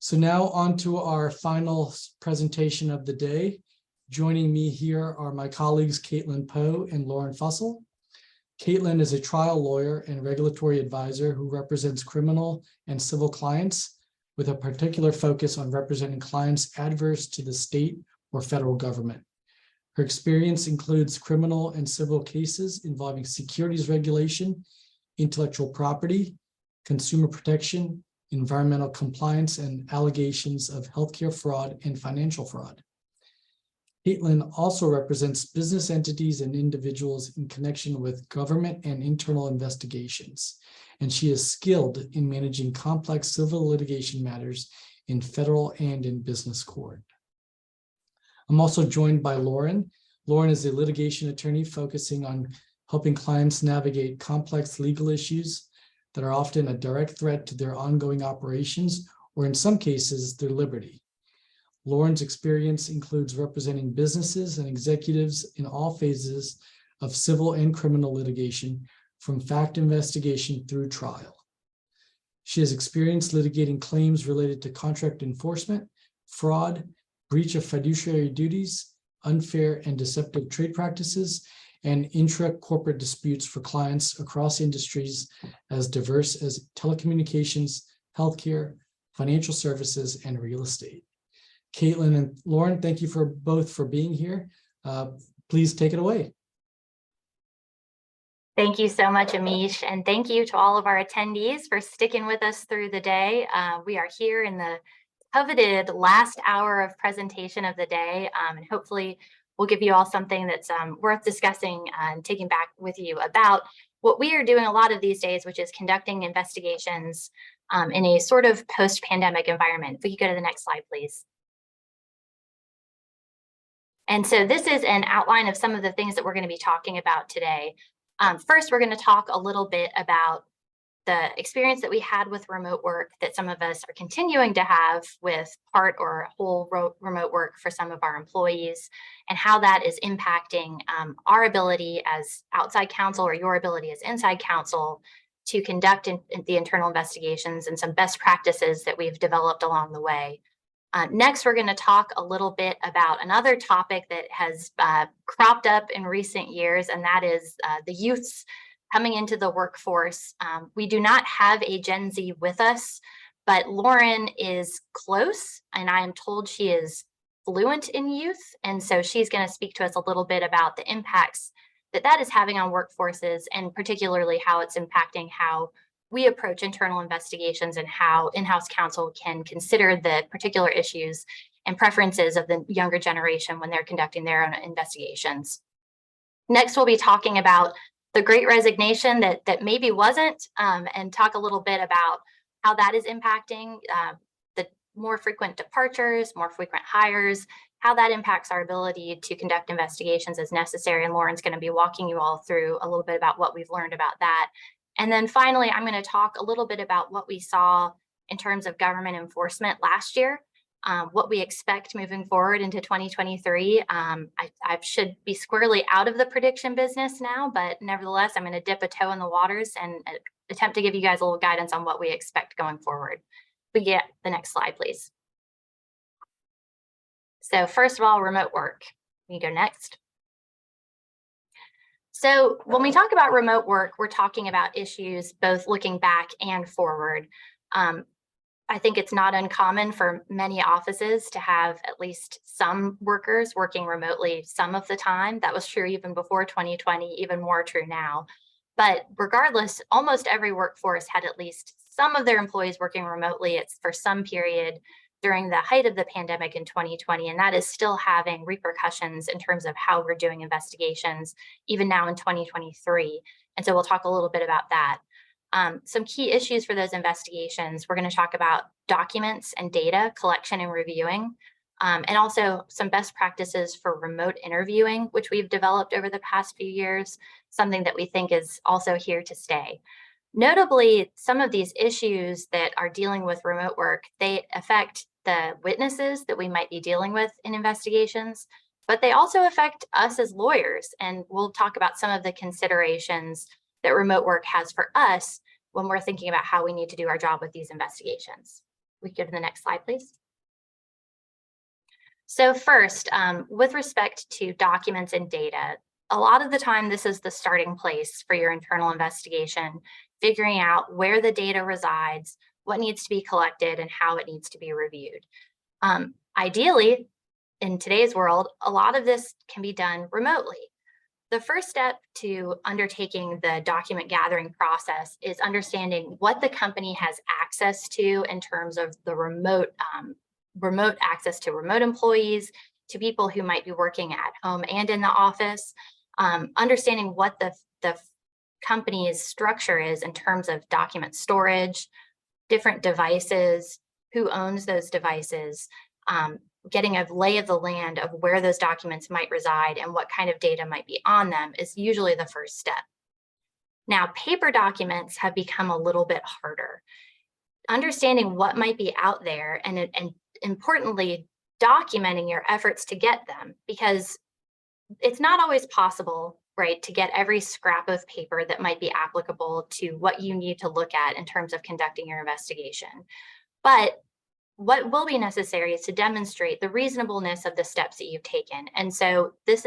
So now on to our final presentation of the day. Joining me here are my colleagues, Caitlin Poe and Lauren Fussell. Caitlin is a trial lawyer and regulatory advisor who represents criminal and civil clients with a particular focus on representing clients adverse to the state or federal government. Her experience includes criminal and civil cases involving securities regulation, intellectual property, consumer protection, environmental compliance, and allegations of healthcare fraud and financial fraud. Caitlin also represents business entities and individuals in connection with government and internal investigations, and she is skilled in managing complex civil litigation matters in federal and in business court. I'm also joined by Lauren. Lauren is a litigation attorney focusing on helping clients navigate complex legal issues that are often a direct threat to their ongoing operations, or in some cases, their liberty. Lauren's experience includes representing businesses and executives in all phases of civil and criminal litigation, from fact investigation through trial. She has experience litigating claims related to contract enforcement, fraud, breach of fiduciary duties, unfair and deceptive trade practices, and intra-corporate disputes for clients across industries as diverse as telecommunications, healthcare, financial services, and real estate. Caitlin and Lauren, thank you both for being here. Please take it away. Thank you so much, Amish, and thank you to all of our attendees for sticking with us through the day. We are here in the coveted last hour of presentation of the day, and hopefully we'll give you all something that's worth discussing and taking back with you about what we are doing a lot of these days, which is conducting investigations in a sort of post-pandemic environment. If we could go to the next slide, please. And so this is an outline of some of the things that we're going to be talking about today. First, we're going to talk a little bit about the experience that we had with remote work that some of us are continuing to have with part or whole remote work for some of our employees, and how that is impacting our ability as outside counsel or your ability as inside counsel to conduct the internal investigations, and some best practices that we've developed along the way. Next, we're going to talk a little bit about another topic that has cropped up in recent years, and that is the youths coming into the workforce. We do not have a Gen Z with us, but Lauren is close, and I am told she is fluent in youth. And so she's going to speak to us a little bit about the impacts that is having on workforces, and particularly how it's impacting how we approach internal investigations and how in-house counsel can consider the particular issues and preferences of the younger generation when they're conducting their own investigations. Next, we'll be talking about the Great Resignation that maybe wasn't, and talk a little bit about how that is impacting the more frequent departures, more frequent hires, how that impacts our ability to conduct investigations as necessary. And Lauren's going to be walking you all through a little bit about what we've learned about that. And then finally, I'm going to talk a little bit about what we saw in terms of government enforcement last year, what we expect moving forward into 2023. I should be squarely out of the prediction business now, but nevertheless, I'm going to dip a toe in the waters and attempt to give you guys a little guidance on what we expect going forward. We get the next slide, please. So first of all, remote work. You go next. So when we talk about remote work, we're talking about issues both looking back and forward. I think it's not uncommon for many offices to have at least some workers working remotely some of the time. That was true even before 2020, even more true now. But regardless, almost every workforce had at least some of their employees working remotely. It's for some period during the height of the pandemic in 2020, and that is still having repercussions in terms of how we're doing investigations, even now in 2023. And so we'll talk a little bit about that. Some key issues for those investigations, we're going to talk about documents and data collection and reviewing, and also some best practices for remote interviewing, which we've developed over the past few years, something that we think is also here to stay. Notably, some of these issues that are dealing with remote work, they affect the witnesses that we might be dealing with in investigations, but they also affect us as lawyers. And we'll talk about some of the considerations that remote work has for us when we're thinking about how we need to do our job with these investigations. We go to the next slide, please. So first, with respect to documents and data, a lot of the time this is the starting place for your internal investigation, figuring out where the data resides, what needs to be collected, and how it needs to be reviewed. Ideally, in today's world, a lot of this can be done remotely. The first step to undertaking the document gathering process is understanding what the company has access to in terms of the remote access to remote employees, to people who might be working at home and in the office, understanding what the company's structure is in terms of document storage, different devices, who owns those devices, getting a lay of the land of where those documents might reside and what kind of data might be on them is usually the first step. Now, paper documents have become a little bit harder. Understanding what might be out there and importantly, documenting your efforts to get them, because it's not always possible, right, to get every scrap of paper that might be applicable to what you need to look at in terms of conducting your investigation. But what will be necessary is to demonstrate the reasonableness of the steps that you've taken. And so this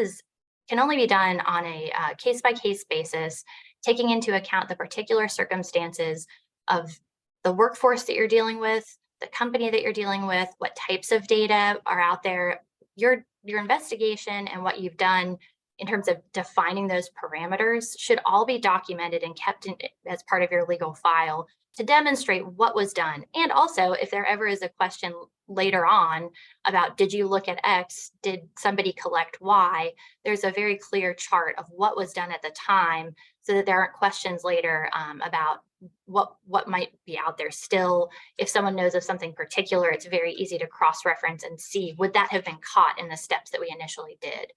can only be done on a case-by-case basis, taking into account the particular circumstances of the workforce that you're dealing with, the company that you're dealing with, what types of data are out there, your investigation and what you've done in terms of defining those parameters should all be documented and kept as part of your legal file to demonstrate what was done. And also, if there ever is a question later on about, did you look at X, did somebody collect Y, there's a very clear chart of what was done at the time so that there aren't questions later about what might be out there still. If someone knows of something particular, it's very easy to cross-reference and see, would that have been caught in the steps that we initially did?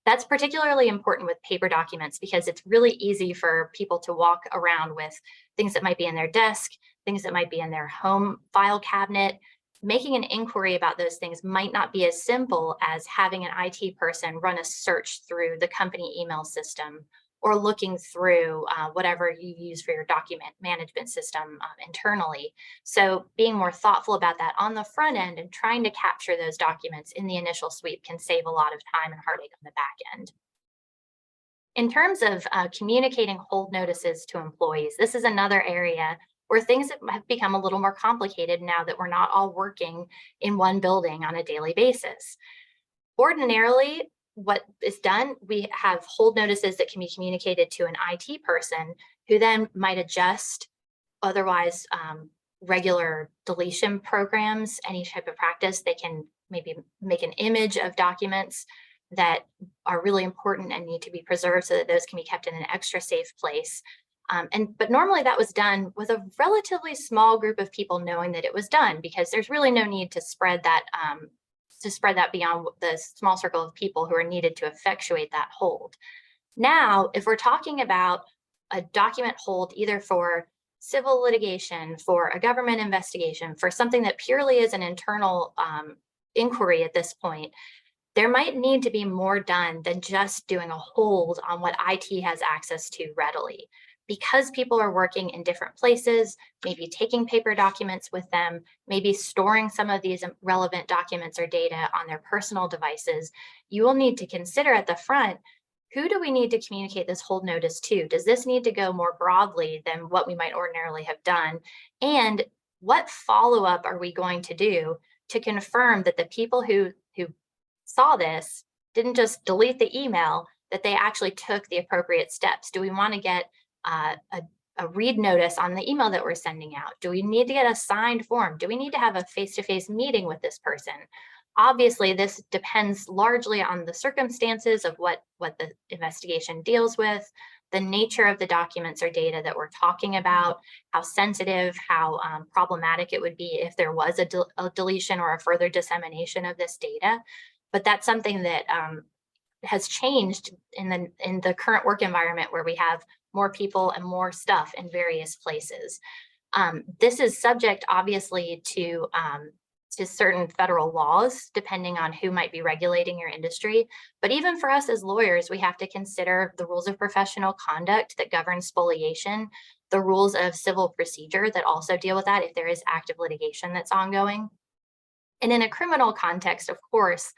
That's particularly important with paper documents because it's really easy for people to walk around with things that might be in their desk, things that might be in their home file cabinet. Making an inquiry about those things might not be as simple as having an IT person run a search through the company email system or looking through whatever you use for your document management system internally. So being more thoughtful about that on the front end and trying to capture those documents in the initial sweep can save a lot of time and heartache on the back end. In terms of communicating hold notices to employees, this is another area where things have become a little more complicated now that we're not all working in one building on a daily basis. Ordinarily, what is done, we have hold notices that can be communicated to an IT person who then might adjust otherwise regular deletion programs, any type of practice. They can maybe make an image of documents that are really important and need to be preserved so that those can be kept in an extra safe place. But normally that was done with a relatively small group of people knowing that it was done, because there's really no need to spread that beyond the small circle of people who are needed to effectuate that hold. Now, if we're talking about a document hold either for civil litigation, for a government investigation, for something that purely is an internal inquiry at this point, there might need to be more done than just doing a hold on what IT has access to readily. Because people are working in different places, maybe taking paper documents with them, maybe storing some of these relevant documents or data on their personal devices, you will need to consider at the front, who do we need to communicate this hold notice to? Does this need to go more broadly than what we might ordinarily have done? And what follow-up are we going to do to confirm that the people who saw this didn't just delete the email, that they actually took the appropriate steps? Do we want to get a read notice on the email that we're sending out? Do we need to get a signed form? Do we need to have a face-to-face meeting with this person? Obviously, this depends largely on the circumstances of what the investigation deals with, the nature of the documents or data that we're talking about, how sensitive, how problematic it would be if there was a deletion or a further dissemination of this data. But that's something that has changed in the current work environment where we have more people and more stuff in various places. This is subject, obviously, to to certain federal laws, depending on who might be regulating your industry. But even for us as lawyers, we have to consider the rules of professional conduct that govern spoliation, the rules of civil procedure that also deal with that if there is active litigation that's ongoing. And in a criminal context, of course,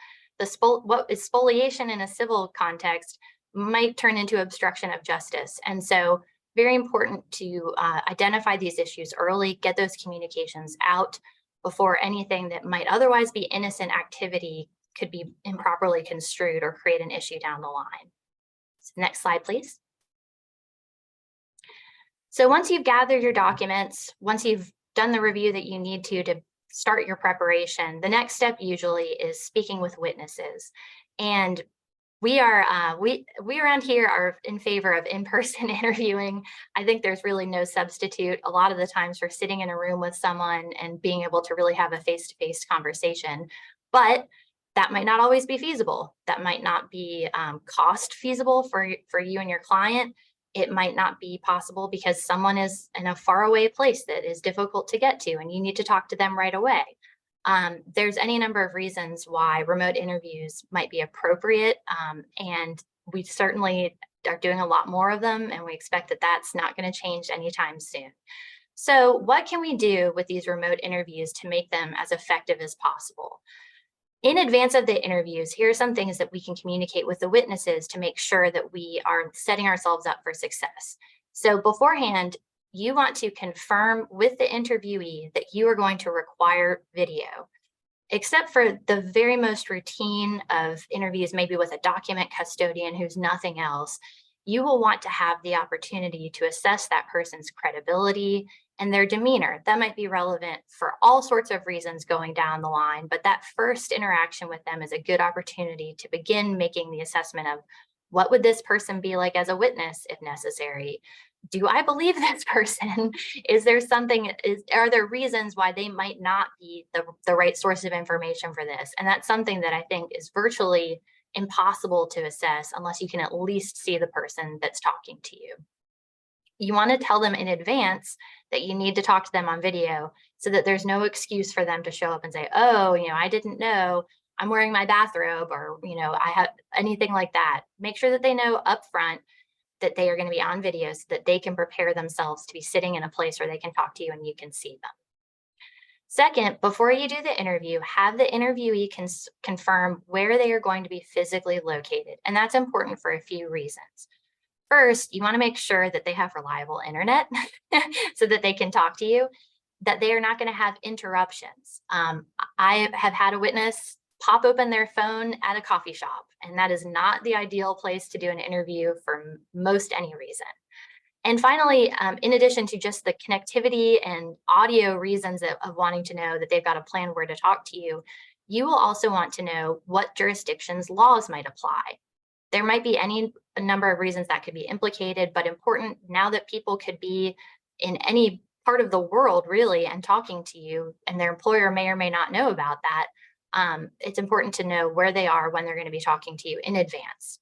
what is spoliation in a civil context might turn into obstruction of justice. And so very important to identify these issues early, get those communications out before anything that might otherwise be innocent activity could be improperly construed or create an issue down the line. So next slide, please. So once you've gathered your documents, once you've done the review that you need to start your preparation, the next step usually is speaking with witnesses. And we around here are in favor of in-person interviewing. I think there's really no substitute a lot of the times for sitting in a room with someone and being able to really have a face-to-face conversation. But that might not always be feasible. That might not be cost feasible for you and your client. It might not be possible because someone is in a faraway place that is difficult to get to and you need to talk to them right away. There's any number of reasons why remote interviews might be appropriate, and we certainly are doing a lot more of them, and we expect that that's not going to change anytime soon. So what can we do with these remote interviews to make them as effective as possible? In advance of the interviews, here are some things that we can communicate with the witnesses to make sure that we are setting ourselves up for success. So beforehand, you want to confirm with the interviewee that you are going to require video, except for the very most routine of interviews, maybe with a document custodian who's nothing else. You will want to have the opportunity to assess that person's credibility and their demeanor. That might be relevant for all sorts of reasons going down the line, but that first interaction with them is a good opportunity to begin making the assessment of what would this person be like as a witness if necessary? Do I believe this person? Are there reasons why they might not be the right source of information for this? And that's something that I think is virtually impossible to assess unless you can at least see the person that's talking to you. You want to tell them in advance that you need to talk to them on video so that there's no excuse for them to show up and say, oh, I didn't know I'm wearing my bathrobe, or, I have anything like that. Make sure that they know upfront that they are going to be on video so that they can prepare themselves to be sitting in a place where they can talk to you and you can see them. Second, before you do the interview, have the interviewee confirm where they are going to be physically located. And that's important for a few reasons. First, you want to make sure that they have reliable internet so that they can talk to you, that they are not going to have interruptions. I have had a witness pop open their phone at a coffee shop, and that is not the ideal place to do an interview for most any reason. And finally, in addition to just the connectivity and audio reasons of wanting to know that they've got a plan where to talk to you, you will also want to know what jurisdictions laws might apply. There might be a number of reasons that could be implicated, but important now that people could be in any part of the world really and talking to you, and their employer may or may not know about that. It's important to know where they are when they're going to be talking to you in advance.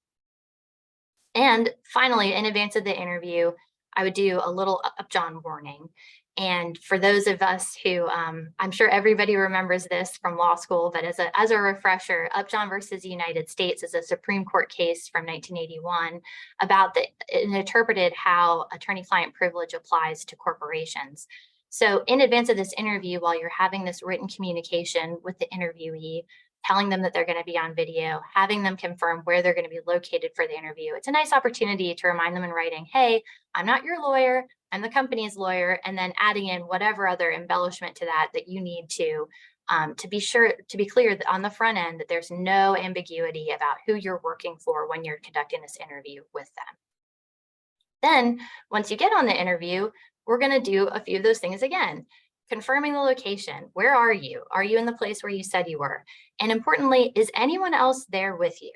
And finally, in advance of the interview, I would do a little Upjohn warning. And for those of us who, I'm sure everybody remembers this from law school, but as a refresher, Upjohn versus the United States is a Supreme Court case from 1981 about it interpreted how attorney-client privilege applies to corporations. So in advance of this interview, while you're having this written communication with the interviewee, telling them that they're going to be on video, having them confirm where they're going to be located for the interview, it's a nice opportunity to remind them in writing, hey, I'm not your lawyer, I'm the company's lawyer, and then adding in whatever other embellishment to that you need to be sure to be clear that on the front end that there's no ambiguity about who you're working for when you're conducting this interview with them. Then once you get on the interview, we're going to do a few of those things again. Confirming the location. Where are you? Are you in the place where you said you were? And importantly, is anyone else there with you?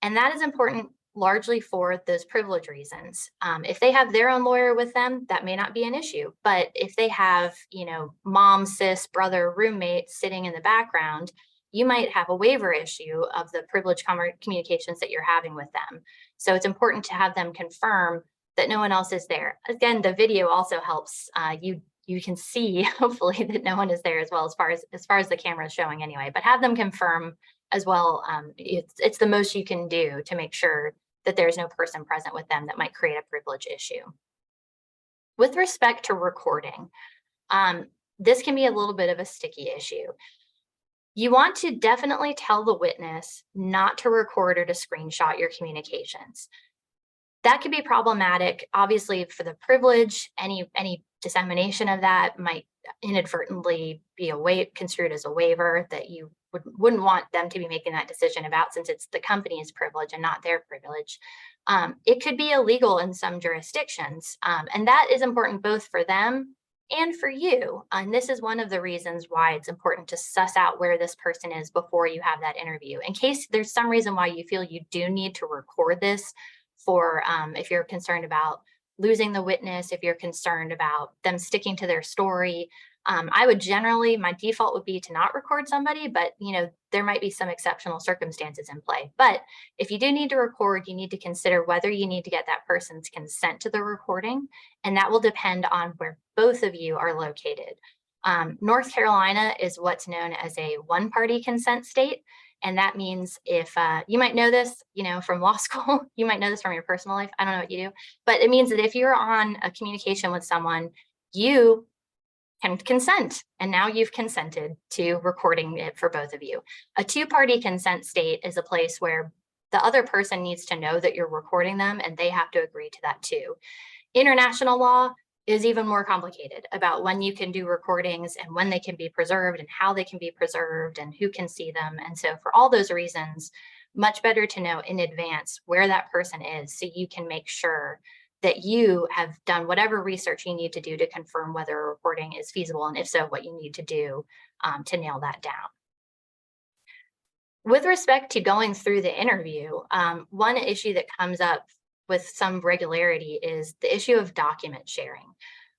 And that is important largely for those privilege reasons. If they have their own lawyer with them, that may not be an issue. But if they have, mom, sis, brother, roommate sitting in the background, you might have a waiver issue of the privilege communications that you're having with them. So it's important to have them confirm that no one else is there. Again, the video also helps you you can see hopefully that no one is there as well, as far as the camera is showing anyway, but have them confirm as well. It's the most you can do to make sure that there's no person present with them that might create a privilege issue. With respect to recording, this can be a little bit of a sticky issue. You want to definitely tell the witness not to record or to screenshot your communications. That could be problematic, obviously, for the privilege. Any dissemination of that might inadvertently be construed as a waiver that you wouldn't want them to be making that decision about, since it's the company's privilege and not their privilege. It could be illegal in some jurisdictions, and that is important both for them and for you. And this is one of the reasons why it's important to suss out where this person is before you have that interview. In case there's some reason why you feel you do need to record this for if you're concerned about losing the witness, if you're concerned about them sticking to their story. I would generally, my default would be to not record somebody, but there might be some exceptional circumstances in play. But if you do need to record, you need to consider whether you need to get that person's consent to the recording, and that will depend on where both of you are located. North Carolina is what's known as a one-party consent state. And that means if you might know this, from law school, you might know this from your personal life. I don't know what you do, but it means that if you're on a communication with someone, you can consent. And now you've consented to recording it for both of you. A two-party consent state is a place where the other person needs to know that you're recording them, and they have to agree to that too. International law is even more complicated about when you can do recordings and when they can be preserved and how they can be preserved and who can see them. And so for all those reasons, much better to know in advance where that person is so you can make sure that you have done whatever research you need to do to confirm whether a recording is feasible, and if so, what you need to do to nail that down. With respect to going through the interview, one issue that comes up with some regularity is the issue of document sharing.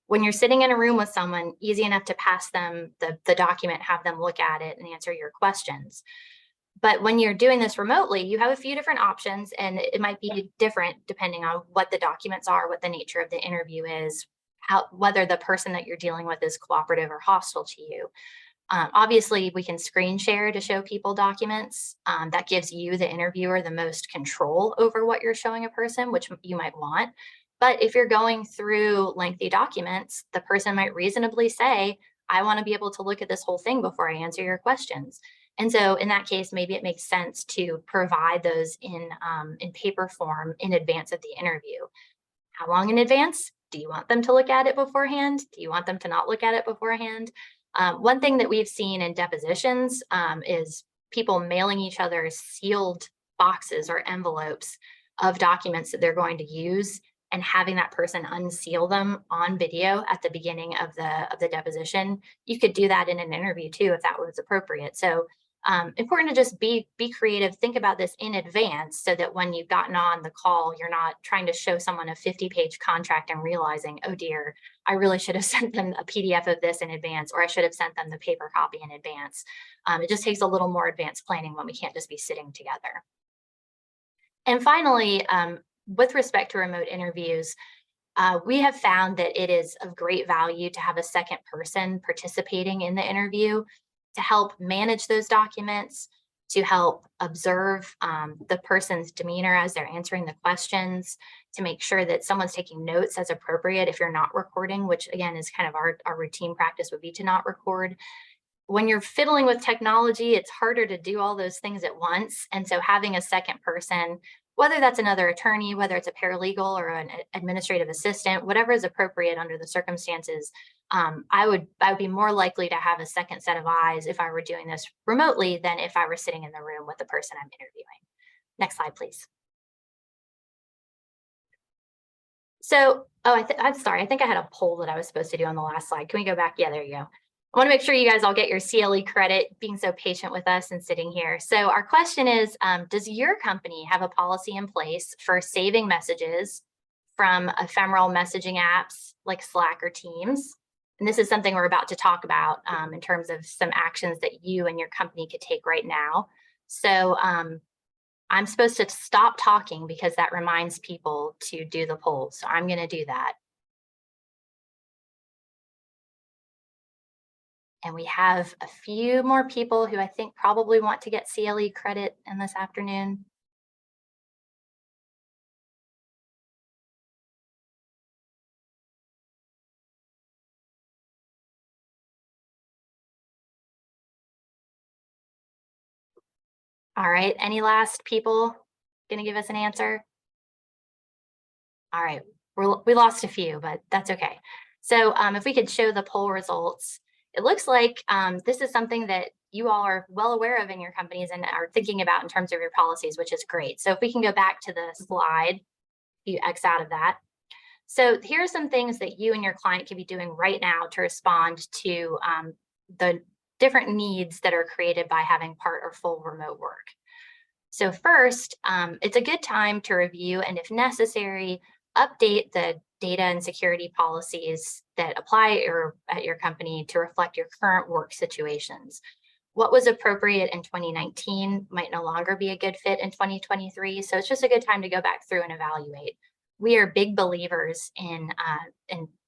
When you're sitting in a room with someone, easy enough to pass them the document, have them look at it and answer your questions. But when you're doing this remotely, you have a few different options, and it might be different depending on what the documents are, what the nature of the interview is, whether the person that you're dealing with is cooperative or hostile to you. Obviously, we can screen share to show people documents. That gives you, the interviewer, the most control over what you're showing a person, which you might want. But if you're going through lengthy documents, the person might reasonably say, I want to be able to look at this whole thing before I answer your questions. And so in that case, maybe it makes sense to provide those in paper form in advance of the interview. How long in advance? Do you want them to look at it beforehand? Do you want them to not look at it beforehand? One thing that we've seen in depositions is people mailing each other sealed boxes or envelopes of documents that they're going to use, and having that person unseal them on video at the beginning of the deposition. You could do that in an interview too, if that was appropriate. So important to just be creative, think about this in advance so that when you've gotten on the call, you're not trying to show someone a 50-page contract and realizing, oh dear, I really should have sent them a PDF of this in advance, or I should have sent them the paper copy in advance. It just takes a little more advanced planning when we can't just be sitting together. And finally, with respect to remote interviews, we have found that it is of great value to have a second person participating in the interview to help manage those documents, to help observe the person's demeanor as they're answering the questions, to make sure that someone's taking notes as appropriate if you're not recording, which again is kind of our routine practice would be to not record. When you're fiddling with technology, it's harder to do all those things at once. And so having a second person, whether that's another attorney, whether it's a paralegal or an administrative assistant, whatever is appropriate under the circumstances, I would be more likely to have a second set of eyes if I were doing this remotely than if I were sitting in the room with the person I'm interviewing. Next slide, please. So, I'm sorry, I think I had a poll that I was supposed to do on the last slide. Can we go back? Yeah, there you go. I want to make sure you guys all get your CLE credit, being so patient with us and sitting here. So our question is, does your company have a policy in place for saving messages from ephemeral messaging apps like Slack or Teams? And this is something we're about to talk about in terms of some actions that you and your company could take right now. So I'm supposed to stop talking because that reminds people to do the poll. So I'm going to do that. And we have a few more people who I think probably want to get CLE credit in this afternoon. All right, any last people gonna give us an answer? All right, we lost a few, but that's okay. So if we could show the poll results, it looks like this is something that you all are well aware of in your companies and are thinking about in terms of your policies, which is great. So if we can go back to the slide, you X out of that. So here are some things that you and your client can be doing right now to respond to the different needs that are created by having part or full remote work. So first, it's a good time to review and if necessary, update the data and security policies that apply at your company to reflect your current work situations. What was appropriate in 2019 might no longer be a good fit in 2023. So it's just a good time to go back through and evaluate. We are big believers in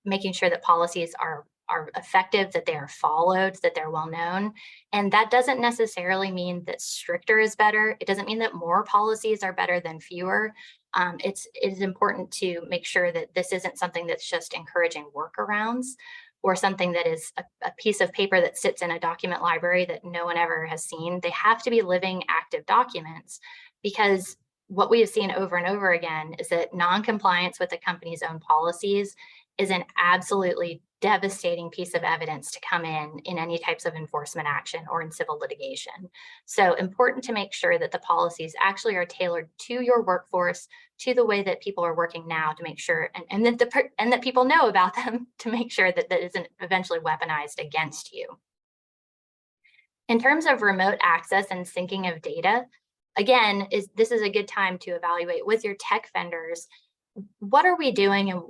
making sure that policies are effective, that they are followed, that they're well known. And that doesn't necessarily mean that stricter is better. It doesn't mean that more policies are better than fewer. It is important to make sure that this isn't something that's just encouraging workarounds or something that is a piece of paper that sits in a document library that no one ever has seen. They have to be living, active documents, because what we have seen over and over again is that non-compliance with the company's own policies is an absolutely devastating piece of evidence to come in any types of enforcement action or in civil litigation. So important to make sure that the policies actually are tailored to your workforce, to the way that people are working now, to make sure and that people know about them, to make sure that that isn't eventually weaponized against you. In terms of remote access and syncing of data, again, this is a good time to evaluate with your tech vendors. What are we doing, and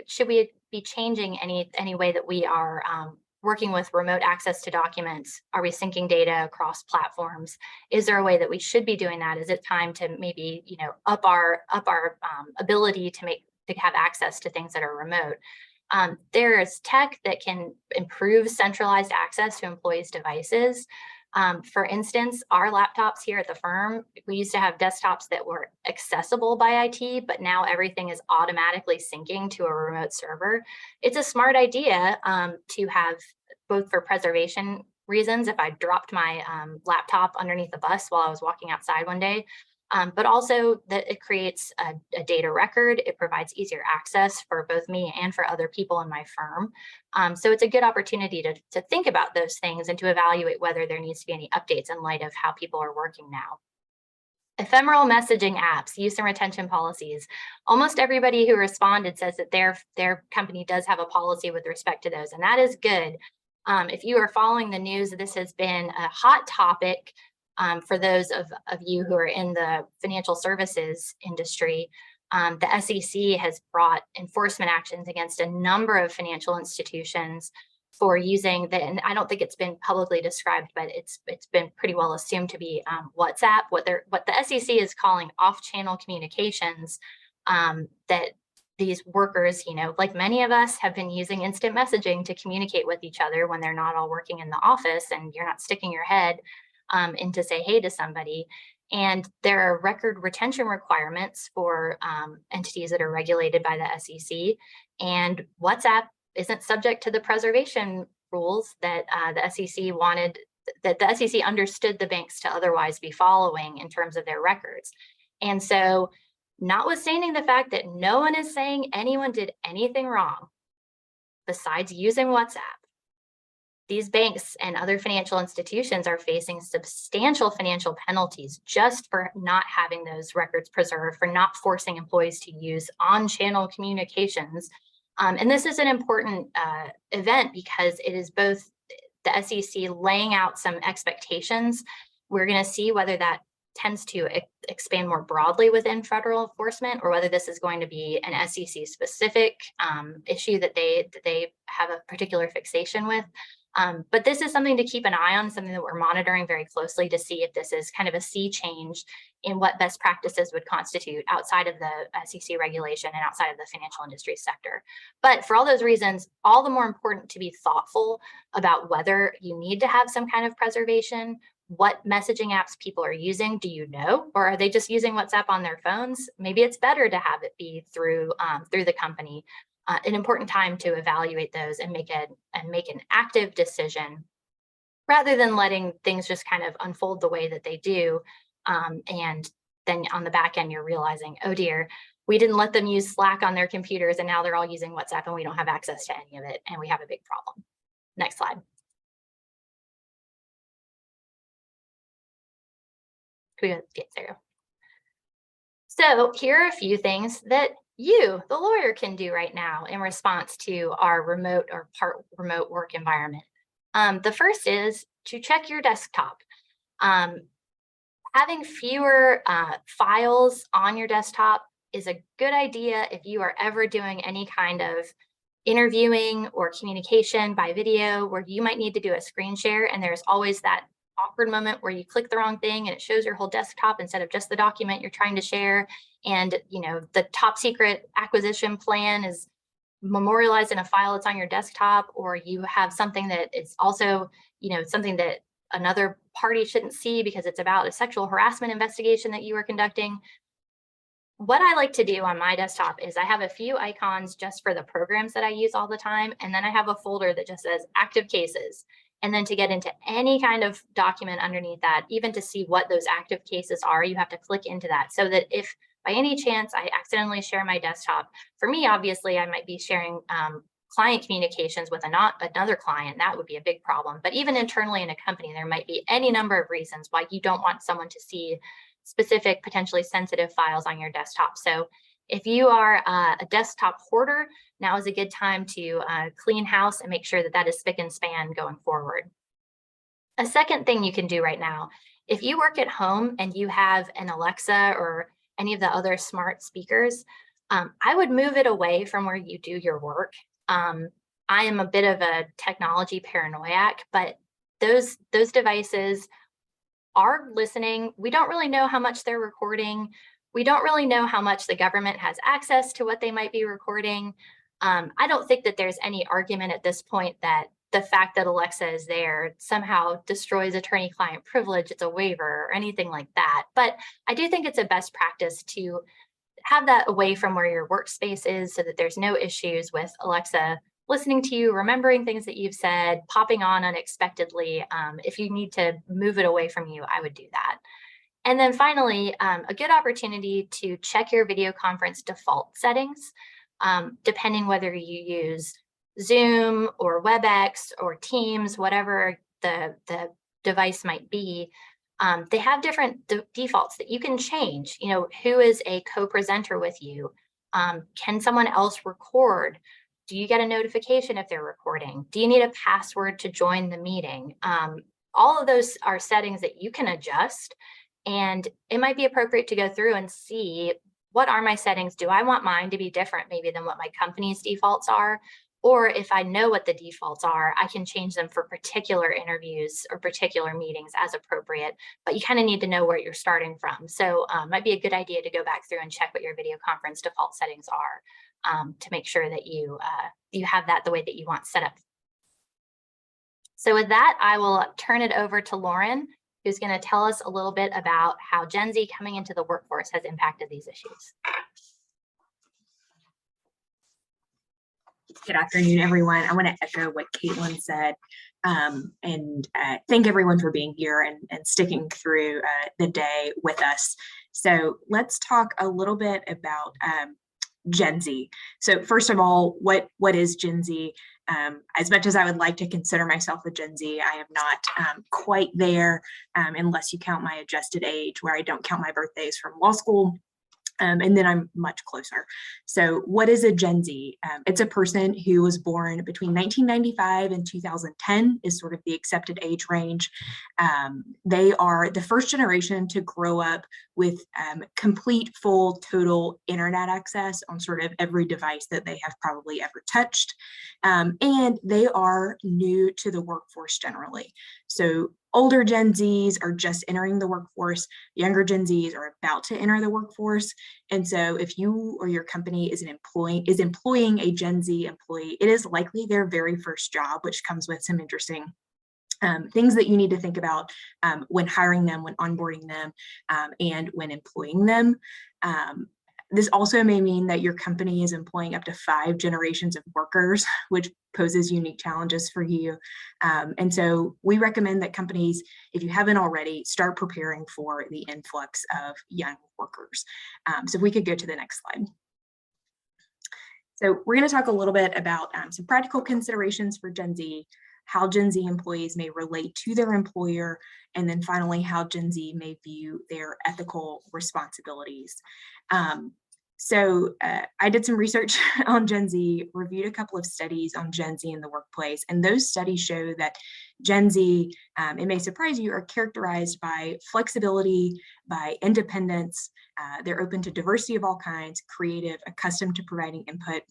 should we be changing any way that we are working with remote access to documents? Are we syncing data across platforms? Is there a way that we should be doing that? Is it time to maybe up our ability to have access to things that are remote? There is tech that can improve centralized access to employees' devices. For instance, our laptops here at the firm, we used to have desktops that were accessible by IT, but now everything is automatically syncing to a remote server. It's a smart idea to have, both for preservation reasons, if I dropped my laptop underneath the bus while I was walking outside one day, but also that it creates a data record. It provides easier access for both me and for other people in my firm. So it's a good opportunity to think about those things and to evaluate whether there needs to be any updates in light of how people are working now. Ephemeral messaging apps, use and retention policies. Almost everybody who responded says that their company does have a policy with respect to those, and that is good. If you are following the news, this has been a hot topic for those of you who are in the financial services industry. The SEC has brought enforcement actions against a number of financial institutions for using and I don't think it's been publicly described, but it's been pretty well assumed to be WhatsApp, what the SEC is calling off-channel communications, that these workers, like many of us, have been using instant messaging to communicate with each other when they're not all working in the office and you're not sticking your head in to say hey to somebody. And there are record retention requirements for entities that are regulated by the SEC. And WhatsApp isn't subject to the preservation rules that the SEC wanted, that the SEC understood the banks to otherwise be following in terms of their records. And so, notwithstanding the fact that no one is saying anyone did anything wrong besides using WhatsApp, these banks and other financial institutions are facing substantial financial penalties just for not having those records preserved, for not forcing employees to use on-channel communications. And this is an important event because it is both the SEC laying out some expectations. We're going to see whether that tends to expand more broadly within federal enforcement, or whether this is going to be an SEC specific issue that they have a particular fixation with. But this is something to keep an eye on, something that we're monitoring very closely to see if this is kind of a sea change in what best practices would constitute outside of the SEC regulation and outside of the financial industry sector. But for all those reasons, all the more important to be thoughtful about whether you need to have some kind of preservation, what messaging apps people are using. Do you know, or are they just using WhatsApp on their phones? Maybe it's better to have it be through the company. An important time to evaluate those and make an active decision rather than letting things just kind of unfold the way that they do. And then on the back end, you're realizing, oh dear, we didn't let them use Slack on their computers and now they're all using WhatsApp and we don't have access to any of it. And we have a big problem. Next slide. Can we get through? So here are a few things that you, the lawyer, can do right now in response to our remote or part remote work environment. The first is to check your desktop. Having fewer files on your desktop is a good idea if you are ever doing any kind of interviewing or communication by video where you might need to do a screen share, and there's always that awkward moment where you click the wrong thing and it shows your whole desktop instead of just the document you're trying to share. And the top secret acquisition plan is memorialized in a file that's on your desktop, or you have something that is also, something that another party shouldn't see because it's about a sexual harassment investigation that you are conducting. What I like to do on my desktop is I have a few icons just for the programs that I use all the time. And then I have a folder that just says active cases. And then to get into any kind of document underneath that, even to see what those active cases are, you have to click into that so that if by any chance I accidentally share my desktop, for me, obviously, I might be sharing client communications with another client. That would be a big problem. But even internally in a company, there might be any number of reasons why you don't want someone to see specific, potentially sensitive files on your desktop. So if you are a desktop hoarder, now is a good time to clean house and make sure that that is spick and span going forward. A second thing you can do right now, if you work at home and you have an Alexa or any of the other smart speakers, I would move it away from where you do your work. I am a bit of a technology paranoiac, but those devices are listening. We don't really know how much they're recording. We don't really know how much the government has access to what they might be recording. I don't think that there's any argument at this point that the fact that Alexa is there somehow destroys attorney-client privilege, it's a waiver or anything like that. But I do think it's a best practice to have that away from where your workspace is so that there's no issues with Alexa listening to you, remembering things that you've said, popping on unexpectedly. If you need to move it away from you, I would do that. And then finally, a good opportunity to check your video conference default settings, depending whether you use Zoom or WebEx or Teams, whatever the device might be. They have different defaults that you can change. Who is a co-presenter with you? Can someone else record? Do you get a notification if they're recording? Do you need a password to join the meeting? All of those are settings that you can adjust, and it might be appropriate to go through and see what are my settings? Do I want mine to be different maybe than what my company's defaults are? Or if I know what the defaults are, I can change them for particular interviews or particular meetings as appropriate, but you kind of need to know where you're starting from. So might be a good idea to go back through and check what your video conference default settings are to make sure that you have that the way that you want set up. So with that, I will turn it over to Lauren, who's going to tell us a little bit about how Gen Z coming into the workforce has impacted these issues. Good afternoon, everyone. I want to echo what Caitlin said and thank everyone for being here and sticking through the day with us. So let's talk a little bit about Gen Z. So first of all, what is Gen Z? As much as I would like to consider myself a Gen Z, I am not quite there unless you count my adjusted age, where I don't count my birthdays from law school. And then I'm much closer. So what is a Gen Z? It's a person who was born between 1995 and 2010 is sort of the accepted age range. They are the first generation to grow up with complete, full, total internet access on sort of every device that they have probably ever touched. And they are new to the workforce generally. So older Gen Zs are just entering the workforce. Younger Gen Zs are about to enter the workforce. And so if you or your company is employing a Gen Z employee, it is likely their very first job, which comes with some interesting things that you need to think about when hiring them, when onboarding them, and when employing them. This also may mean that your company is employing up to 5 generations of workers, which poses unique challenges for you. And so we recommend that companies, if you haven't already, start preparing for the influx of young workers. So if we could go to the next slide. So we're going to talk a little bit about some practical considerations for Gen Z, how Gen Z employees may relate to their employer, and then finally, how Gen Z may view their ethical responsibilities. I did some research on Gen Z, reviewed a couple of studies on Gen Z in the workplace, and those studies show that Gen Z, it may surprise you, are characterized by flexibility, by independence. They're open to diversity of all kinds, creative, accustomed to providing input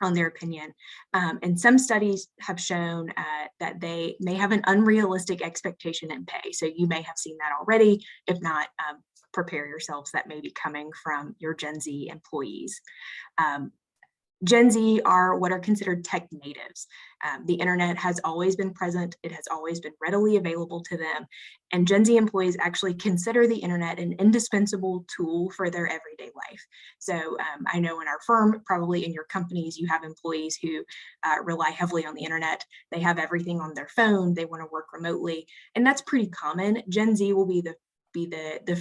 on their opinion. And some studies have shown that they may have an unrealistic expectation in pay. So you may have seen that already. If not, prepare yourselves, that may be coming from your Gen Z employees. Gen Z are what are considered tech natives. The internet has always been present. It has always been readily available to them. And Gen Z employees actually consider the internet an indispensable tool for their everyday life. So I know in our firm, probably in your companies, you have employees who rely heavily on the internet. They have everything on their phone. They want to work remotely. And that's pretty common. Gen Z will be the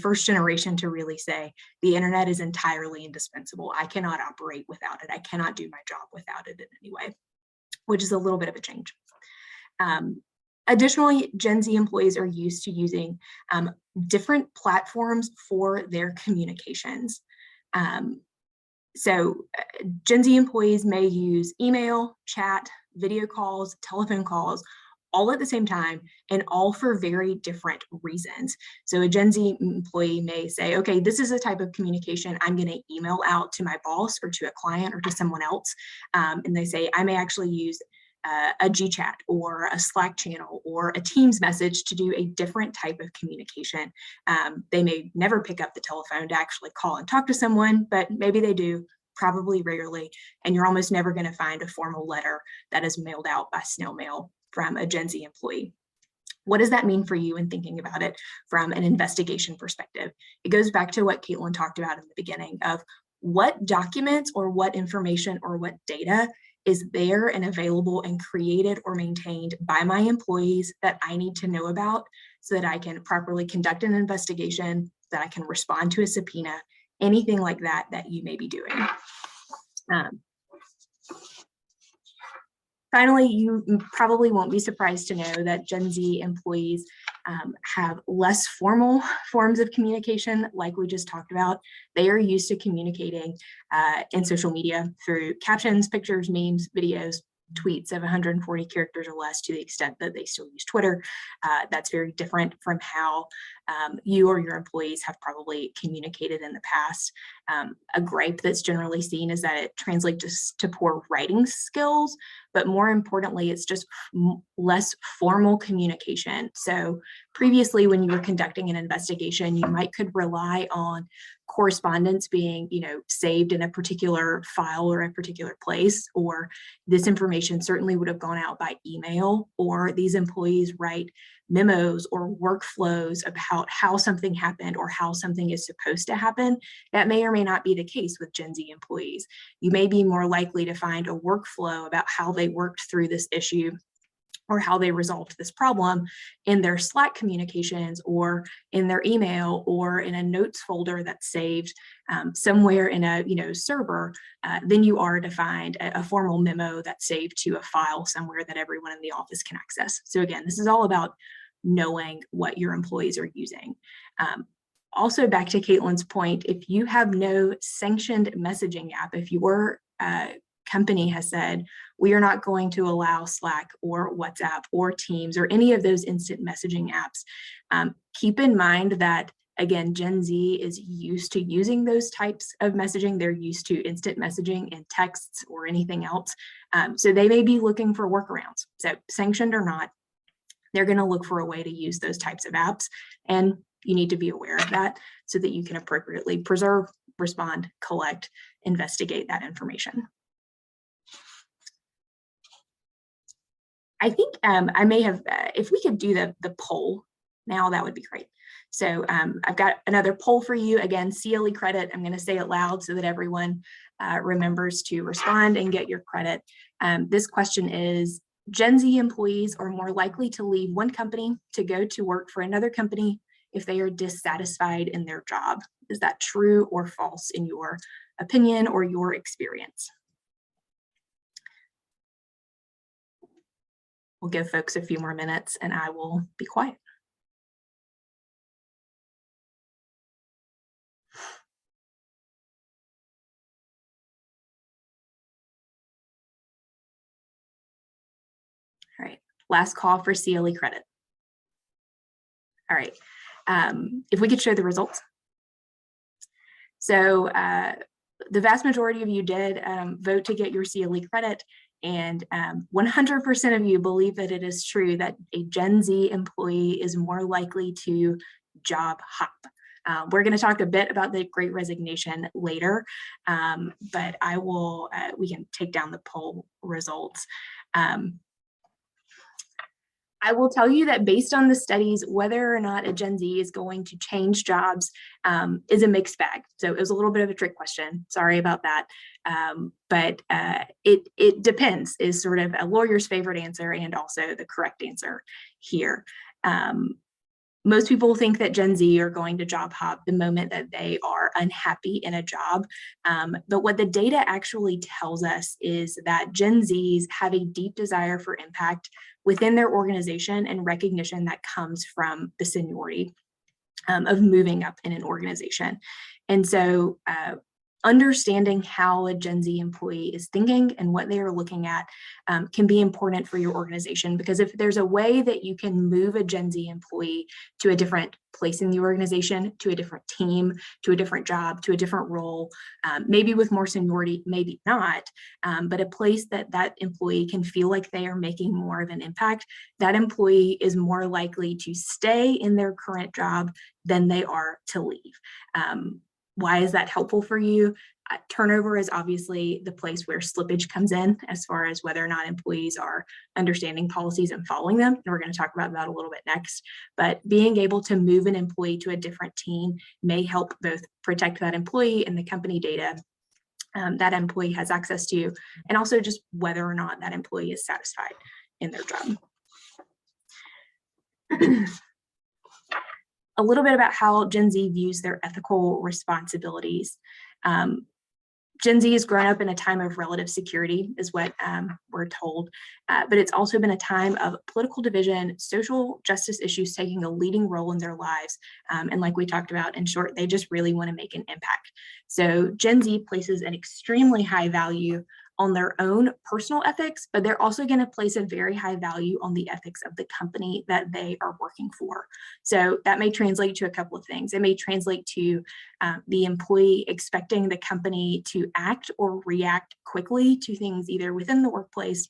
first generation to really say the internet is entirely indispensable. I cannot operate without it. I cannot do my job without it in any way, which is a little bit of a change. Additionally, Gen Z employees are used to using different platforms for their communications. So Gen Z employees may use email, chat, video calls, telephone calls, all at the same time, and all for very different reasons. So a Gen Z employee may say, okay, this is a type of communication I'm going to email out to my boss or to a client or to someone else. And they say, I may actually use a GChat or a Slack channel or a Teams message to do a different type of communication. They may never pick up the telephone to actually call and talk to someone, but maybe they do, probably rarely, and you're almost never going to find a formal letter that is mailed out by snail mail from a Gen Z employee. What does that mean for you in thinking about it from an investigation perspective? It goes back to what Caitlin talked about in the beginning of what documents or what information or what data is there and available and created or maintained by my employees that I need to know about so that I can properly conduct an investigation, that I can respond to a subpoena, anything like that that you may be doing. Finally, you probably won't be surprised to know that Gen Z employees have less formal forms of communication, like we just talked about. They are used to communicating in social media through captions, pictures, memes, videos, tweets of 140 characters or less, to the extent that they still use Twitter. That's very different from how you or your employees have probably communicated in the past. A gripe that's generally seen is that it translates to poor writing skills, but more importantly, it's just less formal communication. So previously, when you were conducting an investigation, you could rely on correspondence being, saved in a particular file or a particular place, or this information certainly would have gone out by email, or these employees write memos or workflows about how something happened or how something is supposed to happen. That may or may not be the case with Gen Z employees. You may be more likely to find a workflow about how they worked through this issue or how they resolved this problem in their Slack communications or in their email or in a notes folder that's saved somewhere in a server, than you are to find a formal memo that's saved to a file somewhere that everyone in the office can access. So again, this is all about knowing what your employees are using. Also, back to Caitlin's point, if you have no sanctioned messaging app, if your company has said, we are not going to allow Slack or WhatsApp or Teams or any of those instant messaging apps, keep in mind that, again, Gen Z is used to using those types of messaging. They're used to instant messaging and texts or anything else. So they may be looking for workarounds. So sanctioned or not, they're going to look for a way to use those types of apps. And you need to be aware of that so that you can appropriately preserve, respond, collect, investigate that information. I think I may have, if we could do the poll now, that would be great. So I've got another poll for you. Again, CLE credit. I'm going to say it loud so that everyone remembers to respond and get your credit. This question is, Gen Z employees are more likely to leave one company to go to work for another company if they are dissatisfied in their job. Is that true or false in your opinion or your experience? We'll give folks a few more minutes and I will be quiet. All right, last call for CLE credit. All right, if we could show the results. So the vast majority of you did vote to get your CLE credit, and 100% of you believe that it is true that a Gen Z employee is more likely to job hop. We're going to talk a bit about the Great Resignation later, but I will, we can take down the poll results. I will tell you that based on the studies, whether or not a Gen Z is going to change jobs is a mixed bag. So it was a little bit of a trick question. Sorry about that. But it depends is sort of a lawyer's favorite answer and also the correct answer here. Most people think that Gen Z are going to job hop the moment that they are unhappy in a job. But what the data actually tells us is that Gen Zs have a deep desire for impact within their organization and recognition that comes from the seniority of moving up in an organization. And so understanding how a Gen Z employee is thinking and what they are looking at can be important for your organization, because if there's a way that you can move a Gen Z employee to a different place in the organization, to a different team, to a different job, to a different role, maybe with more seniority, maybe not, but a place that that employee can feel like they are making more of an impact, that employee is more likely to stay in their current job than they are to leave. Why is that helpful for you? Turnover is obviously the place where slippage comes in as far as whether or not employees are understanding policies and following them. And we're going to talk about that a little bit next. But being able to move an employee to a different team may help both protect that employee and the company data that employee has access to, and also just whether or not that employee is satisfied in their job. A little bit about how Gen Z views their ethical responsibilities. Gen Z has grown up in a time of relative security is what we're told, but it's also been a time of political division, social justice issues taking a leading role in their lives. And like we talked about, in short, they just really want to make an impact. So Gen Z places an extremely high value on their own personal ethics, but they're also going to place a very high value on the ethics of the company that they are working for. So that may translate to a couple of things. It may translate to the employee expecting the company to act or react quickly to things either within the workplace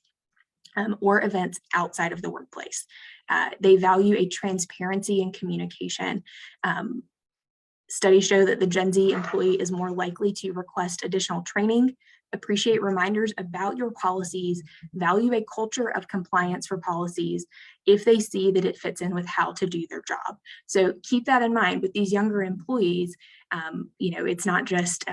or events outside of the workplace. They value a transparency and communication. Studies show that the Gen Z employee is more likely to request additional training, appreciate reminders about your policies, value a culture of compliance for policies if they see that it fits in with how to do their job. So keep that in mind with these younger employees. You know, it's not just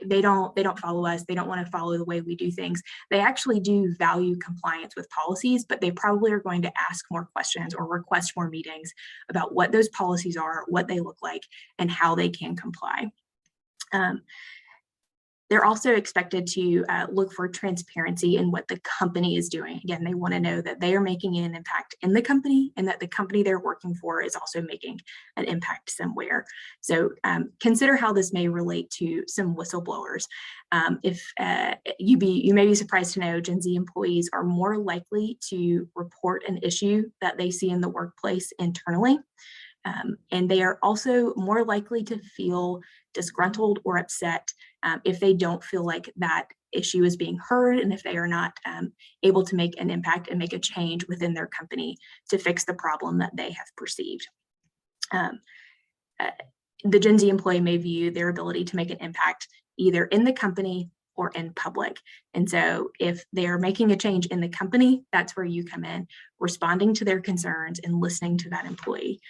they don't follow us. They don't want to follow the way we do things. They actually do value compliance with policies, but they probably are going to ask more questions or request more meetings about what those policies are, what they look like, and how they can comply. They're also expected to look for transparency in what the company is doing. Again, they want to know that they are making an impact in the company and that the company they're working for is also making an impact somewhere. So consider how this may relate to some whistleblowers. You may be surprised to know Gen Z employees are more likely to report an issue that they see in the workplace internally. And they are also more likely to feel disgruntled or upset if they don't feel like that issue is being heard and if they are not able to make an impact and make a change within their company to fix the problem that they have perceived. The Gen Z employee may view their ability to make an impact either in the company or in public. And so if they're making a change in the company, that's where you come in, responding to their concerns and listening to that employee.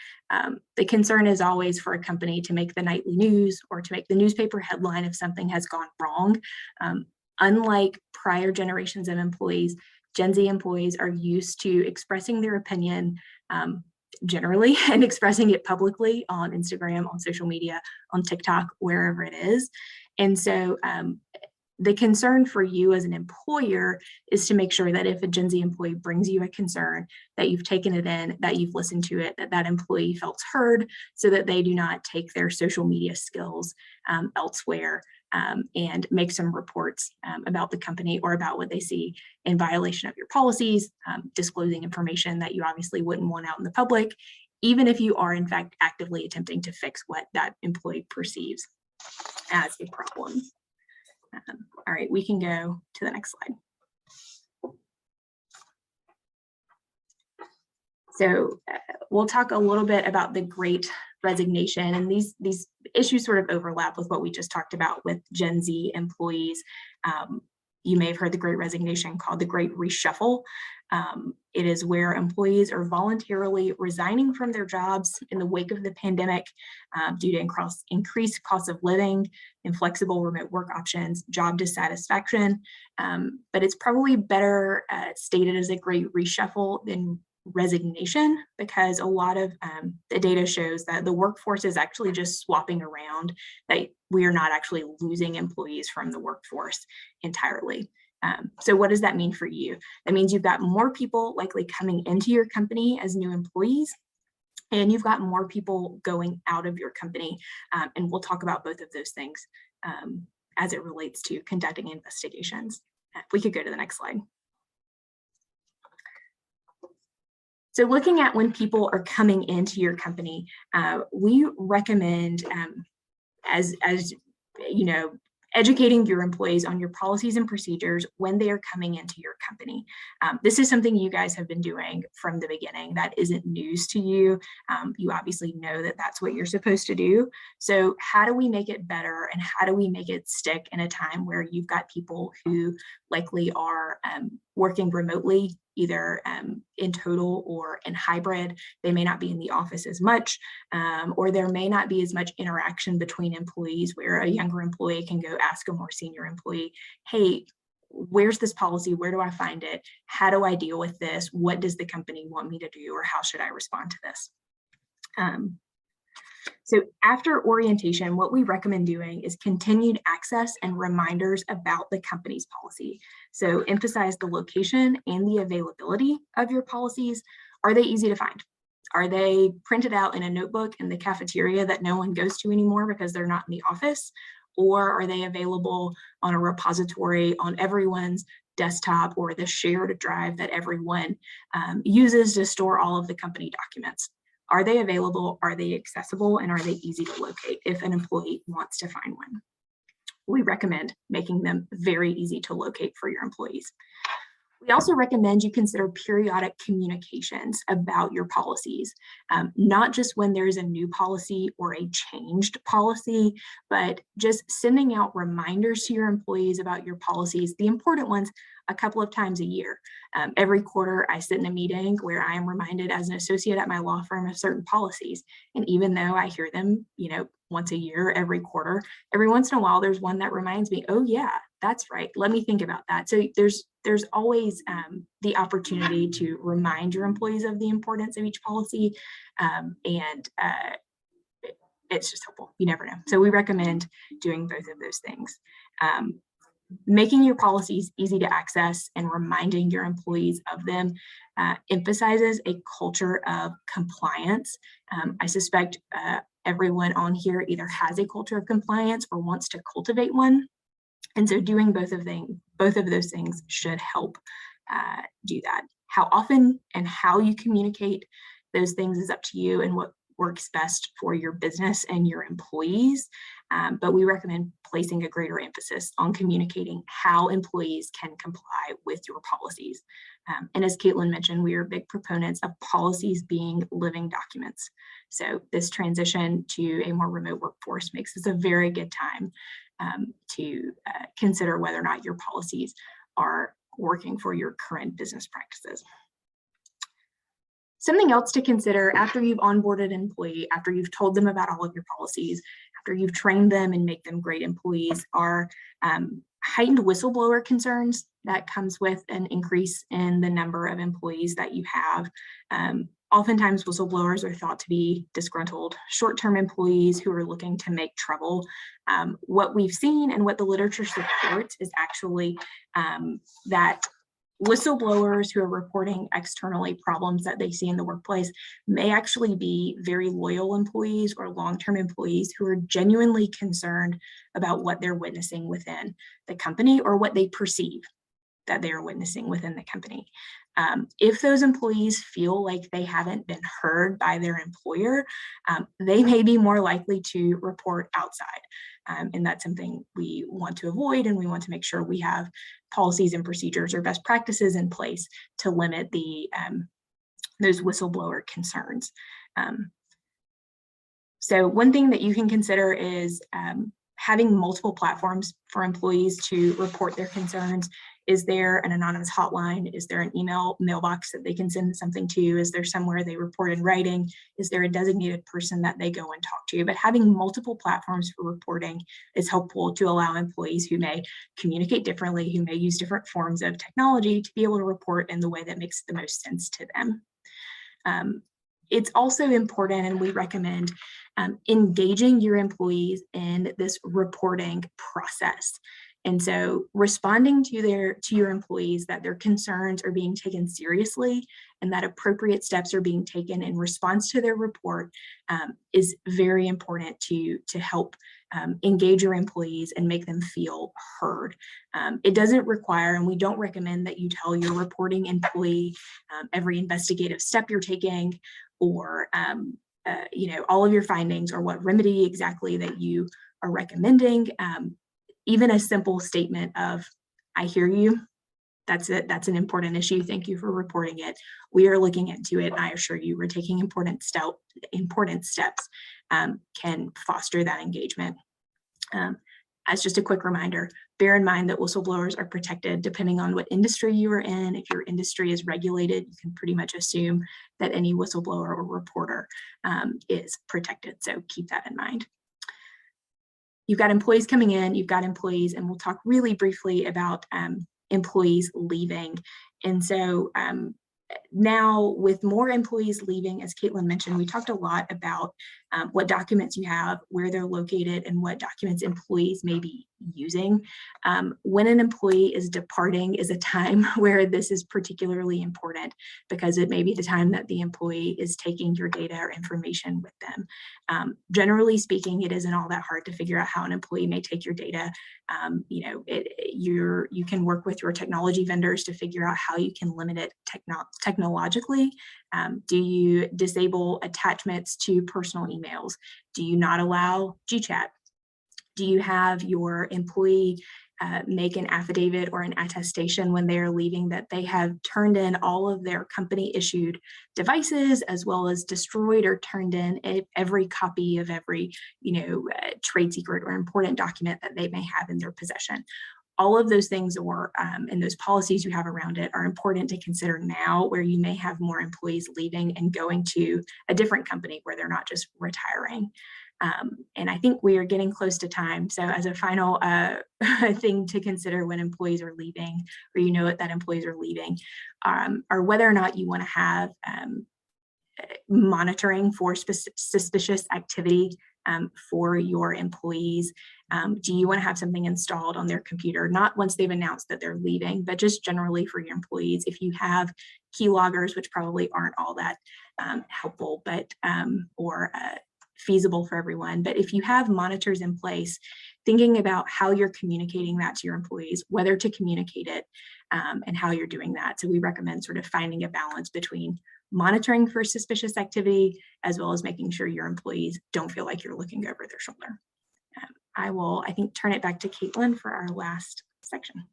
The concern is always for a company to make the nightly news or to make the newspaper headline if something has gone wrong. Unlike prior generations of employees, Gen Z employees are used to expressing their opinion generally and expressing it publicly on Instagram, on social media, on TikTok, wherever it is. And so the concern for you as an employer is to make sure that if a Gen Z employee brings you a concern, that you've taken it in, that you've listened to it, that that employee felt heard, so that they do not take their social media skills elsewhere and make some reports about the company or about what they see in violation of your policies, disclosing information that you obviously wouldn't want out in the public, even if you are in fact actively attempting to fix what that employee perceives as a problem. All right, we can go to the next slide. So we'll talk a little bit about the Great Resignation, and these issues sort of overlap with what we just talked about with Gen Z employees. You may have heard the Great Resignation called the Great Reshuffle. It is where employees are voluntarily resigning from their jobs in the wake of the pandemic due to increased cost of living, inflexible remote work options, job dissatisfaction. But it's probably better stated as a Great Reshuffle than resignation, because a lot of the data shows that the workforce is actually just swapping around, that we are not actually losing employees from the workforce entirely. So what does that mean for you? That means you've got more people likely coming into your company as new employees, and you've got more people going out of your company. And we'll talk about both of those things as it relates to conducting investigations. If we could go to the next slide. So looking at when people are coming into your company, we recommend, as you know, educating your employees on your policies and procedures when they are coming into your company. This is something you guys have been doing from the beginning. That isn't news to you. You obviously know that that's what you're supposed to do. So how do we make it better, and how do we make it stick in a time where you've got people who likely are working remotely, either in total or in hybrid? They may not be in the office as much, or there may not be as much interaction between employees where a younger employee can go ask a more senior employee, hey, where's this policy? Where do I find it? How do I deal with this? What does the company want me to do, or how should I respond to this? So after orientation, what we recommend doing is continued access and reminders about the company's policy. So emphasize the location and the availability of your policies. Are they easy to find? Are they printed out in a notebook in the cafeteria that no one goes to anymore because they're not in the office? Or are they available on a repository on everyone's desktop or the shared drive that everyone uses to store all of the company documents? Are they available? Are they accessible? And are they easy to locate if an employee wants to find one? We recommend making them very easy to locate for your employees. We also recommend you consider periodic communications about your policies, not just when there's a new policy or a changed policy, but just sending out reminders to your employees about your policies, the important ones, a couple of times a year. Every quarter, I sit in a meeting where I am reminded as an associate at my law firm of certain policies. And even though I hear them, once a year, every quarter, every once in a while, there's one that reminds me, oh yeah, that's right. Let me think about that. So there's always the opportunity to remind your employees of the importance of each policy. And it's just helpful. You never know. So we recommend doing both of those things. Making your policies easy to access and reminding your employees of them emphasizes a culture of compliance. I suspect everyone on here either has a culture of compliance or wants to cultivate one. And so doing both of those things should help do that. How often and how you communicate those things is up to you and what works best for your business and your employees. But we recommend placing a greater emphasis on communicating how employees can comply with your policies. And as Caitlin mentioned, we are big proponents of policies being living documents. So this transition to a more remote workforce makes this a very good time to consider whether or not your policies are working for your current business practices. Something else to consider after you've onboarded an employee, after you've told them about all of your policies, after you've trained them and make them great employees, are heightened whistleblower concerns that comes with an increase in the number of employees that you have. Oftentimes whistleblowers are thought to be disgruntled short-term employees who are looking to make trouble. What we've seen and what the literature supports is actually that whistleblowers who are reporting externally problems that they see in the workplace may actually be very loyal employees or long-term employees who are genuinely concerned about what they're witnessing within the company or what they perceive that they are witnessing within the company. If those employees feel like they haven't been heard by their employer, they may be more likely to report outside. And that's something we want to avoid, and we want to make sure we have policies and procedures or best practices in place to limit those whistleblower concerns. So one thing that you can consider is having multiple platforms for employees to report their concerns. Is there an anonymous hotline? Is there an email mailbox that they can send something to? Is there somewhere they report in writing? Is there a designated person that they go and talk to? But having multiple platforms for reporting is helpful to allow employees who may communicate differently, who may use different forms of technology, to be able to report in the way that makes the most sense to them. It's also important, and we recommend engaging your employees in this reporting process. And so responding to your employees that their concerns are being taken seriously and that appropriate steps are being taken in response to their report is very important to help engage your employees and make them feel heard. It doesn't require, and we don't recommend that you tell your reporting employee every investigative step you're taking, or all of your findings, or what remedy exactly that you are recommending. Even a simple statement of, I hear you, that's it, that's an important issue, thank you for reporting it, we are looking into it, I assure you we're taking important steps, can foster that engagement. As just a quick reminder, bear in mind that whistleblowers are protected depending on what industry you are in. If your industry is regulated, you can pretty much assume that any whistleblower or reporter is protected, so keep that in mind. You've got employees coming in, you've got employees, and we'll talk really briefly about employees leaving. And so now with more employees leaving, as Caitlin mentioned, we talked a lot about what documents you have, where they're located, and what documents employees may be using. When an employee is departing is a time where this is particularly important, because it may be the time that the employee is taking your data or information with them. Generally speaking, it isn't all that hard to figure out how an employee may take your data. You can work with your technology vendors to figure out how you can limit it technologically. Do you disable attachments to personal emails? Do you not allow GChat? Do you have your employee make an affidavit or an attestation when they are leaving that they have turned in all of their company issued devices, as well as destroyed or turned in every copy of every trade secret or important document that they may have in their possession? All of those things, or and those policies you have around it, are important to consider now, where you may have more employees leaving and going to a different company where they're not just retiring. And I think we are getting close to time. So as a final thing to consider when employees are leaving, or that employees are leaving, are whether or not you want to have monitoring for suspicious activity for your employees? Do you want to have something installed on their computer, not once they've announced that they're leaving, but just generally for your employees? If you have keyloggers, which probably aren't all that helpful, but or feasible for everyone, but if you have monitors in place, thinking about how you're communicating that to your employees, whether to communicate it, and how you're doing that. So we recommend sort of finding a balance between monitoring for suspicious activity, as well as making sure your employees don't feel like you're looking over their shoulder. I will, I think, turn it back to Caitlin for our last section.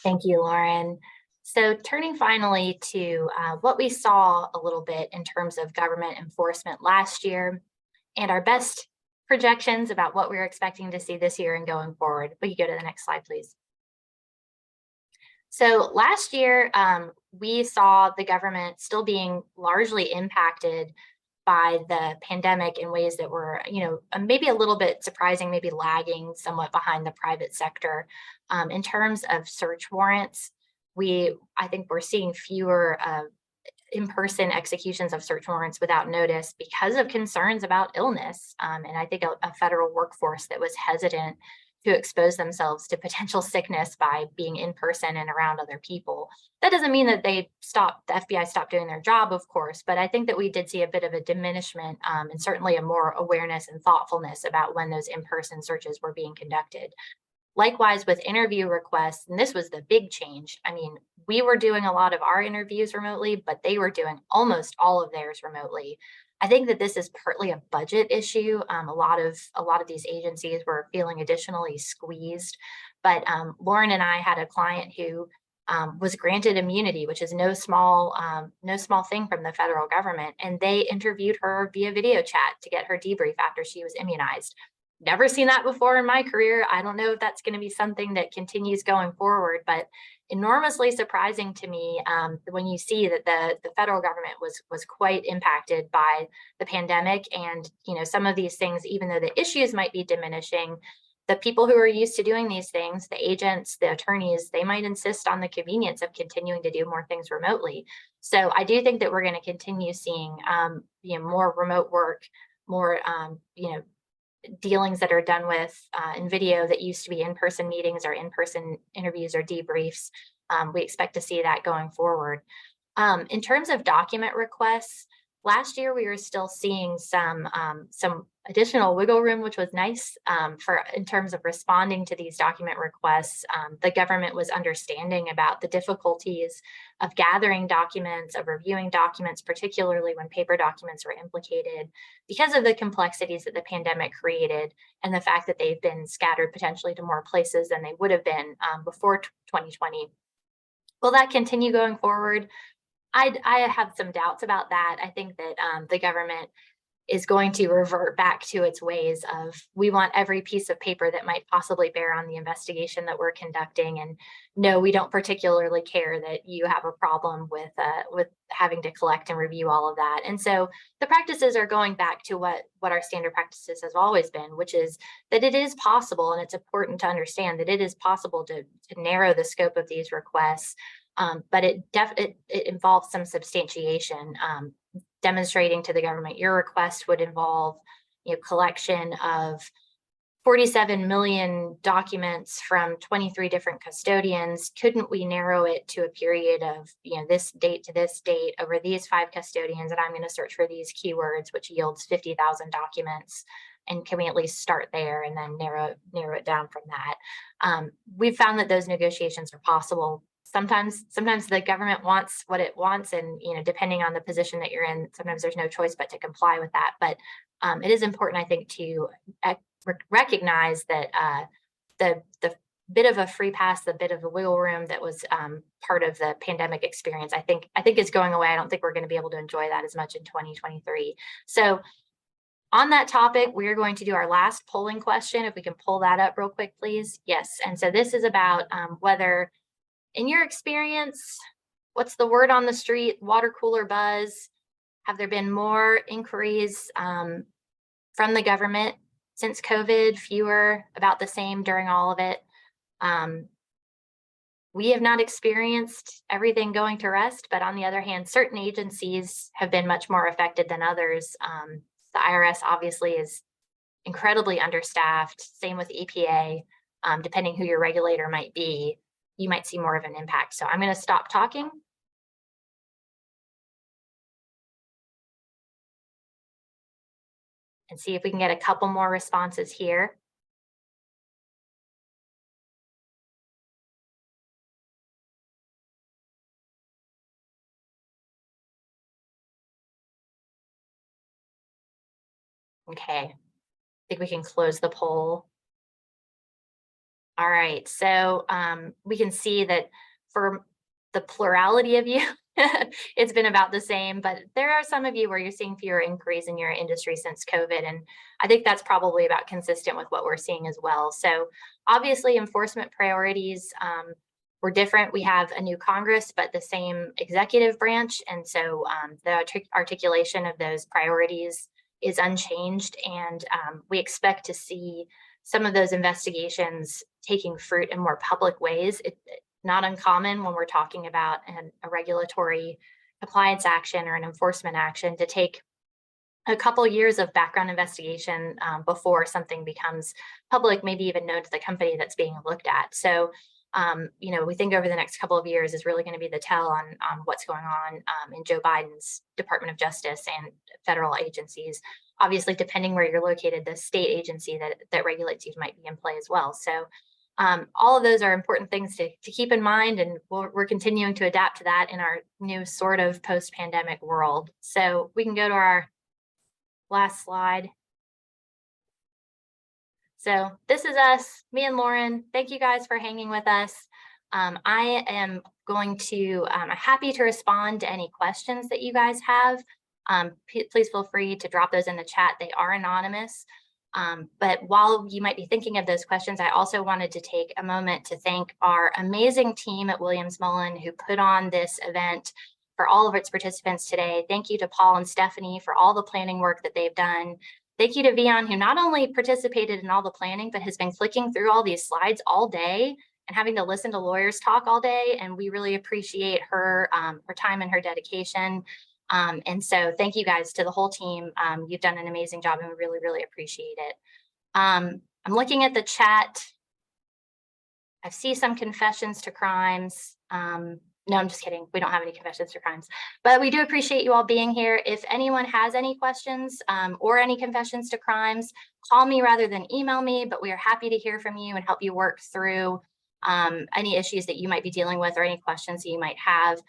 Thank you, Lauren. So turning finally to what we saw a little bit in terms of government enforcement last year and our best projections about what we're expecting to see this year and going forward. We can go to the next slide, please. So last year, we saw the government still being largely impacted by the pandemic in ways that were, maybe a little bit surprising, maybe lagging somewhat behind the private sector. In terms of search warrants, I think we're seeing fewer in-person executions of search warrants without notice because of concerns about illness. And I think a federal workforce that was hesitant to expose themselves to potential sickness by being in person and around other people. That doesn't mean that the FBI stopped doing their job, of course, but I think that we did see a bit of a diminishment and certainly a more awareness and thoughtfulness about when those in-person searches were being conducted. Likewise with interview requests, and this was the big change. I mean, we were doing a lot of our interviews remotely, but they were doing almost all of theirs remotely. I think that this is partly a budget issue. A lot of these agencies were feeling additionally squeezed, but Lauren and I had a client who was granted immunity, which is no small thing from the federal government, and they interviewed her via video chat to get her debrief after she was immunized. Never seen that before in my career. I don't know if that's going to be something that continues going forward, but enormously surprising to me when you see that the federal government was quite impacted by the pandemic. And some of these things, even though the issues might be diminishing, the people who are used to doing these things, the agents, the attorneys, they might insist on the convenience of continuing to do more things remotely. So I do think that we're going to continue seeing more remote work, more dealings that are done with in video that used to be in-person meetings or in-person interviews or debriefs. We expect to see that going forward. In terms of document requests, last year we were still seeing some additional wiggle room, which was nice in terms of responding to these document requests. The government was understanding about the difficulties of gathering documents, of reviewing documents, particularly when paper documents were implicated, because of the complexities that the pandemic created and the fact that they've been scattered potentially to more places than they would have been before 2020. Will that continue going forward? I have some doubts about that. I think that the government is going to revert back to its ways of, we want every piece of paper that might possibly bear on the investigation that we're conducting. And no, we don't particularly care that you have a problem with having to collect and review all of that. And so the practices are going back to what our standard practices has always been, which is that it is possible, and it's important to understand that it is possible to narrow the scope of these requests. But it involves some substantiation, demonstrating to the government your request would involve collection of 47 million documents from 23 different custodians. Couldn't we narrow it to a period of this date to this date over these 5 custodians, and I'm going to search for these keywords, which yields 50,000 documents? And can we at least start there and then narrow it down from that? We've found that those negotiations are possible. Sometimes the government wants what it wants, and depending on the position that you're in, sometimes there's no choice but to comply with that. But it is important, I think, to recognize that the bit of a free pass, the bit of a wiggle room that was part of the pandemic experience, I think is going away. I don't think we're going to be able to enjoy that as much in 2023. So on that topic, we are going to do our last polling question. If we can pull that up real quick, please. Yes. And so this is about whether, in your experience, what's the word on the street? Water cooler buzz. Have there been more inquiries from the government since COVID? Fewer, about the same during all of it? We have not experienced everything going to rest, but on the other hand, certain agencies have been much more affected than others. The IRS obviously is incredibly understaffed, same with EPA. Depending who your regulator might be, you might see more of an impact. So I'm going to stop talking. And see if we can get a couple more responses here. Okay, I think we can close the poll. All right, so we can see that for the plurality of you, it's been about the same, but there are some of you where you're seeing fewer inquiries in your industry since COVID. And I think that's probably about consistent with what we're seeing as well. So obviously enforcement priorities were different. We have a new Congress, but the same executive branch. And so the articulation of those priorities is unchanged. And we expect to see some of those investigations taking fruit in more public ways. It's not uncommon when we're talking about a regulatory compliance action or an enforcement action to take a couple years of background investigation before something becomes public, maybe even known to the company that's being looked at. So, we think over the next couple of years is really going to be the tell on what's going on in Joe Biden's Department of Justice and federal agencies. Obviously, depending where you're located, the state agency that regulates you might be in play as well. So all of those are important things to keep in mind, and we're continuing to adapt to that in our new sort of post-pandemic world. So we can go to our last slide. So this is us, me and Lauren. Thank you guys for hanging with us. I am going to, I'm happy to respond to any questions that you guys have. Please feel free to drop those in the chat. They are anonymous. But while you might be thinking of those questions, I also wanted to take a moment to thank our amazing team at Williams-Mullen who put on this event for all of its participants today. Thank you to Paul and Stephanie for all the planning work that they've done. Thank you to Vion, who not only participated in all the planning, but has been clicking through all these slides all day and having to listen to lawyers talk all day. And we really appreciate her time and her dedication. And so thank you guys to the whole team. You've done an amazing job and we really, really appreciate it. I'm looking at the chat. I see some confessions to crimes. No, I'm just kidding. We don't have any confessions to crimes, but we do appreciate you all being here. If anyone has any questions or any confessions to crimes, call me rather than email me, but we are happy to hear from you and help you work through any issues that you might be dealing with or any questions that you might have.